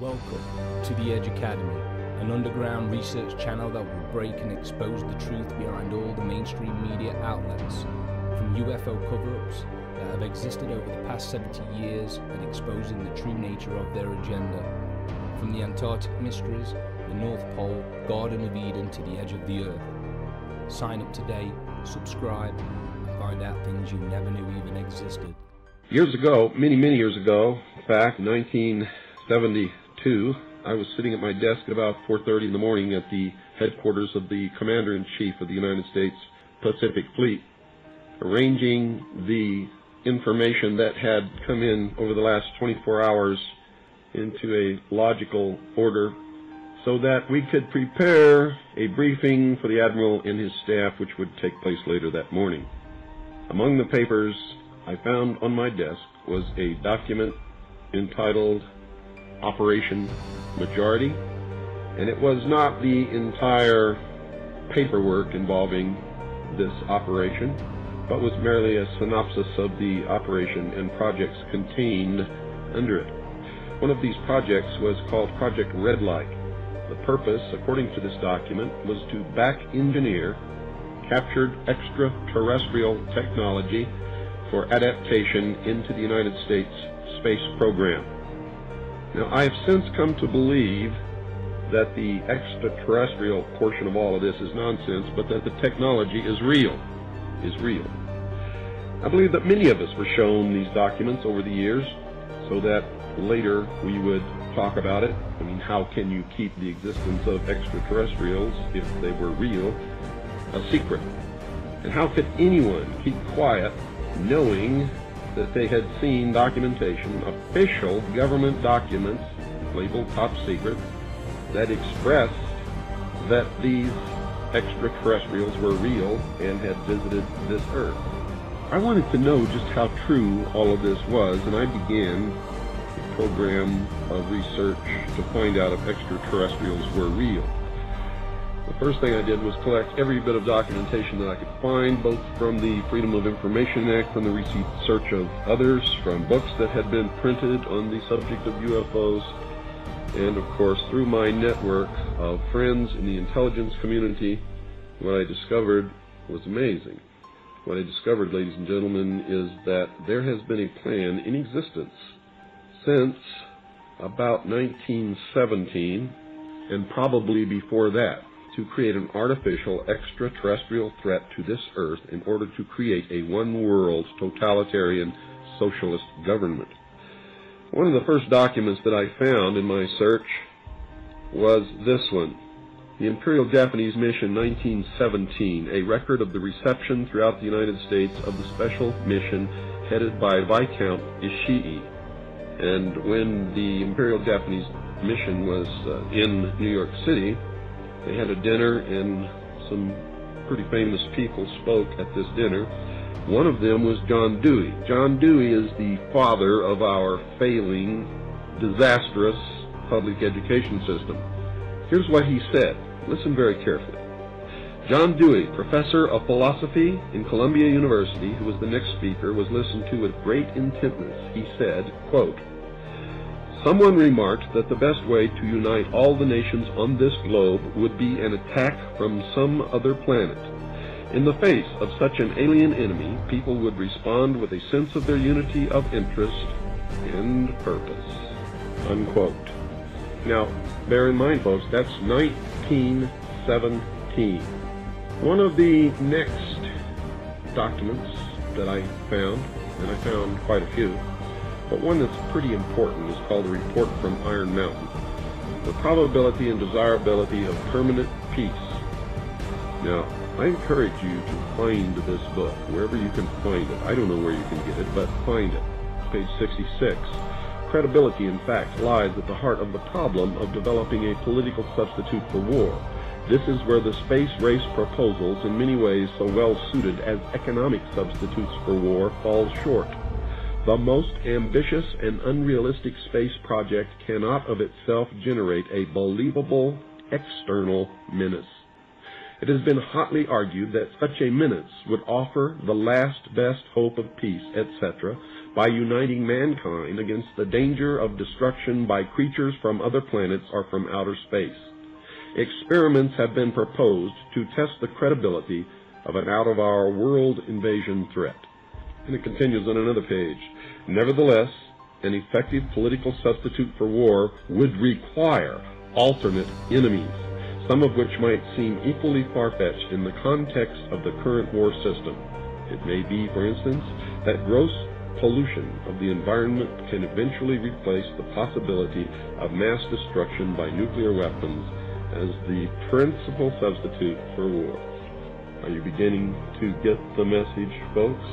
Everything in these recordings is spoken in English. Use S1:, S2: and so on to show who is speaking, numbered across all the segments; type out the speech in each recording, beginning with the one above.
S1: Welcome to The Edge Academy, an underground research channel that will break and expose the truth behind all the mainstream media outlets, from UFO cover-ups that have existed over the past 70 years and exposing the true nature of their agenda, from the Antarctic mysteries, the North Pole, Garden of Eden to the edge of the Earth. Sign up today, subscribe, and find out things you never knew even existed.
S2: Years ago, many years ago, in fact, 1972, I was sitting at my desk at about 4:30 in the morning at the headquarters of the Commander-in-Chief of the United States Pacific Fleet, arranging the information that had come in over the last 24 hours into a logical order so that we could prepare a briefing for the Admiral and his staff, which would take place later that morning. Among the papers I found on my desk was a document entitled Operation Majority, and it was not the entire paperwork involving this operation, but was merely a synopsis of the operation and projects contained under it. One of these projects was called Project Red Light. The purpose, according to this document, was to back-engineer captured extraterrestrial technology for adaptation into the United States space program. Now, I have since come to believe that the extraterrestrial portion of all of this is nonsense, but that the technology is real. I believe that many of us were shown these documents over the years so that later we would talk about it. I mean, how can you keep the existence of extraterrestrials, if they were real, a secret? And how could anyone keep quiet knowing that they had seen documentation, official government documents labeled top secret, that expressed that these extraterrestrials were real and had visited this Earth? I wanted to know just how true all of this was, and I began a program of research to find out if extraterrestrials were real. The first thing I did was collect every bit of documentation that I could find, both from the Freedom of Information Act, from the research of others, from books that had been printed on the subject of UFOs, and of course through my network of friends in the intelligence community. What I discovered was amazing. What I discovered, ladies and gentlemen, is that there has been a plan in existence since about 1917, and probably before that, to create an artificial extraterrestrial threat to this Earth in order to create a one-world totalitarian socialist government. One of the first documents that I found in my search was this one, the Imperial Japanese Mission 1917, a record of the reception throughout the United States of the special mission headed by Viscount Ishii. And when the Imperial Japanese Mission was in New York City, they had a dinner, and some pretty famous people spoke at this dinner. One of them was John Dewey. John Dewey is the father of our failing, disastrous public education system. Here's what he said. Listen very carefully. John Dewey, professor of philosophy in Columbia University, who was the next speaker, was listened to with great intentness. He said, quote, "Someone remarked that the best way to unite all the nations on this globe would be an attack from some other planet. In the face of such an alien enemy, people would respond with a sense of their unity of interest and purpose." Unquote. Now, bear in mind, folks, that's 1917. One of the next documents that I found, and I found quite a few, but one that's pretty important, is called the Report from Iron Mountain, the probability and desirability of permanent peace. Now, I encourage you to find this book, wherever you can find it. I don't know where you can get it, but find it. Page 66. Credibility, in fact, lies at the heart of the problem of developing a political substitute for war. This is where the space race proposals, in many ways so well suited as economic substitutes for war, fall short. The most ambitious and unrealistic space project cannot of itself generate a believable external menace. It has been hotly argued that such a menace would offer the last best hope of peace, etc., by uniting mankind against the danger of destruction by creatures from other planets or from outer space. Experiments have been proposed to test the credibility of an out-of-our-world invasion threat. And it continues on another page. Nevertheless, an effective political substitute for war would require alternate enemies, some of which might seem equally far-fetched in the context of the current war system. It may be, for instance, that gross pollution of the environment can eventually replace the possibility of mass destruction by nuclear weapons as the principal substitute for war. Are you beginning to get the message, folks?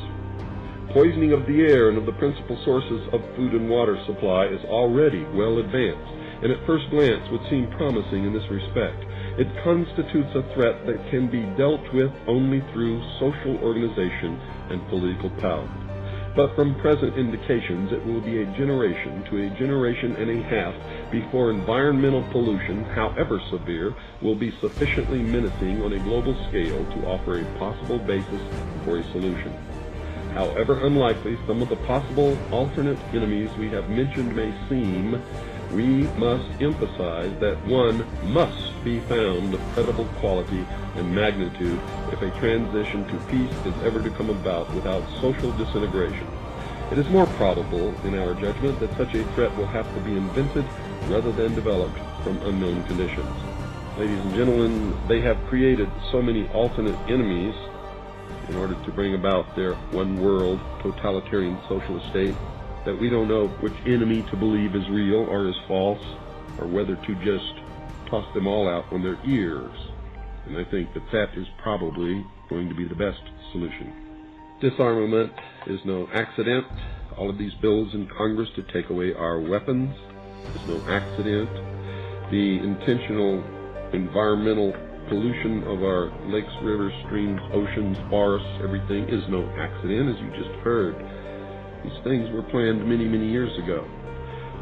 S2: Poisoning of the air and of the principal sources of food and water supply is already well advanced, and at first glance would seem promising in this respect. It constitutes a threat that can be dealt with only through social organization and political power. But from present indications, it will be a generation to a generation and a half before environmental pollution, however severe, will be sufficiently menacing on a global scale to offer a possible basis for a solution. However unlikely some of the possible alternate enemies we have mentioned may seem, we must emphasize that one must be found of credible quality and magnitude if a transition to peace is ever to come about without social disintegration. It is more probable, in our judgment, that such a threat will have to be invented rather than developed from unknown conditions. Ladies and gentlemen, they have created so many alternate enemies in order to bring about their one-world totalitarian socialist state that we don't know which enemy to believe is real or is false, or whether to just toss them all out on their ears. And I think that that is probably going to be the best solution. Disarmament is no accident. All of these bills in Congress to take away our weapons is no accident. The intentional environmental pollution of our lakes, rivers, streams, oceans, forests, everything is no accident, as you just heard. These things were planned many, many years ago.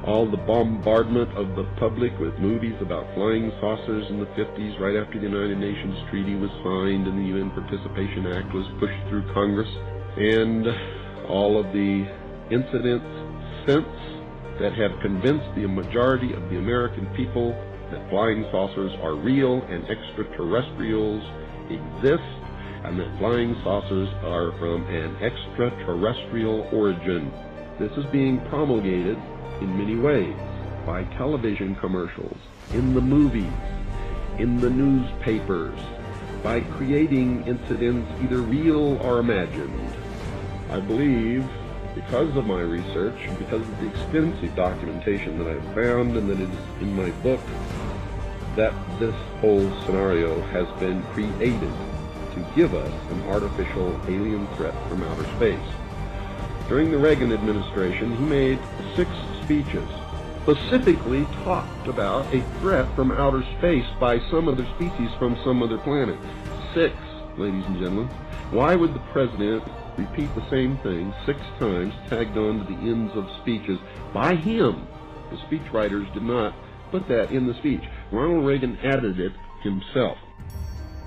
S2: All the bombardment of the public with movies about flying saucers in the 50s, right after the United Nations Treaty was signed and the UN Participation Act was pushed through Congress, and all of the incidents since that have convinced the majority of the American people that flying saucers are real and extraterrestrials exist, and that flying saucers are from an extraterrestrial origin. This is being promulgated in many ways, by television commercials, in the movies, in the newspapers, by creating incidents either real or imagined. I believe, because of my research, and because of the extensive documentation that I've found and that is in my book, that this whole scenario has been created to give us an artificial alien threat from outer space. During the Reagan administration, he made 6 speeches specifically talked about a threat from outer space by some other species from some other planet. 6, ladies and gentlemen. Why would the president repeat the same thing 6 times, tagged on to the ends of speeches by him? The speechwriters did not put that in the speech. Ronald Reagan added it himself.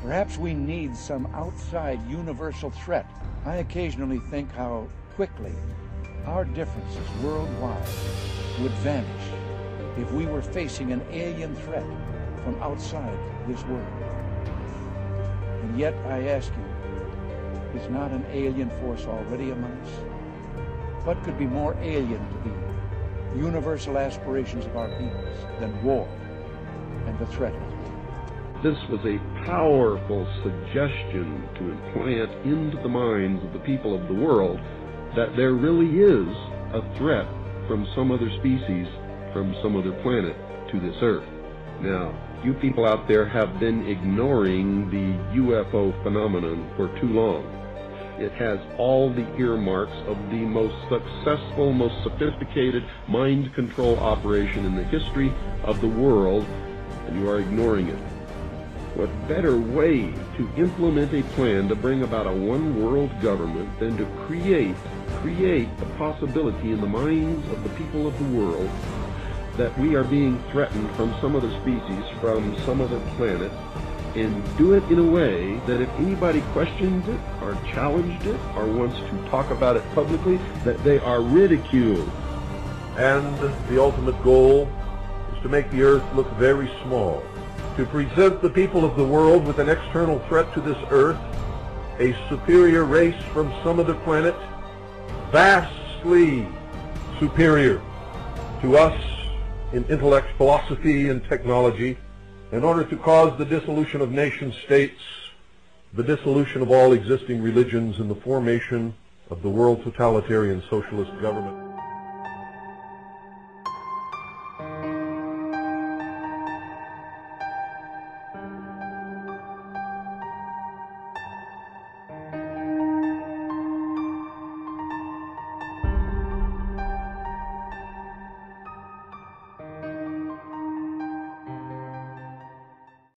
S3: Perhaps we need some outside universal threat. I occasionally think how quickly our differences worldwide would vanish if we were facing an alien threat from outside this world. And yet I ask you, is not an alien force already among us? What could be more alien to the universal aspirations of our peoples than war and the threat of it?
S2: This was a powerful suggestion to implant into the minds of the people of the world that there really is a threat from some other species, from some other planet to this Earth. Now, you people out there have been ignoring the UFO phenomenon for too long. It has all the earmarks of the most successful, most sophisticated mind control operation in the history of the world, and you are ignoring it. What better way to implement a plan to bring about a one-world government than to create the possibility in the minds of the people of the world that we are being threatened from some other species, from some other planet, and do it in a way that if anybody questions it or challenged it or wants to talk about it publicly, that they are ridiculed.
S4: And the ultimate goal is to make the earth look very small, to present the people of the world with an external threat to this earth, a superior race from some other planet, vastly superior to us in intellect, philosophy, and technology, in order to cause the dissolution of nation states, the dissolution of all existing religions, and the formation of the world totalitarian socialist government.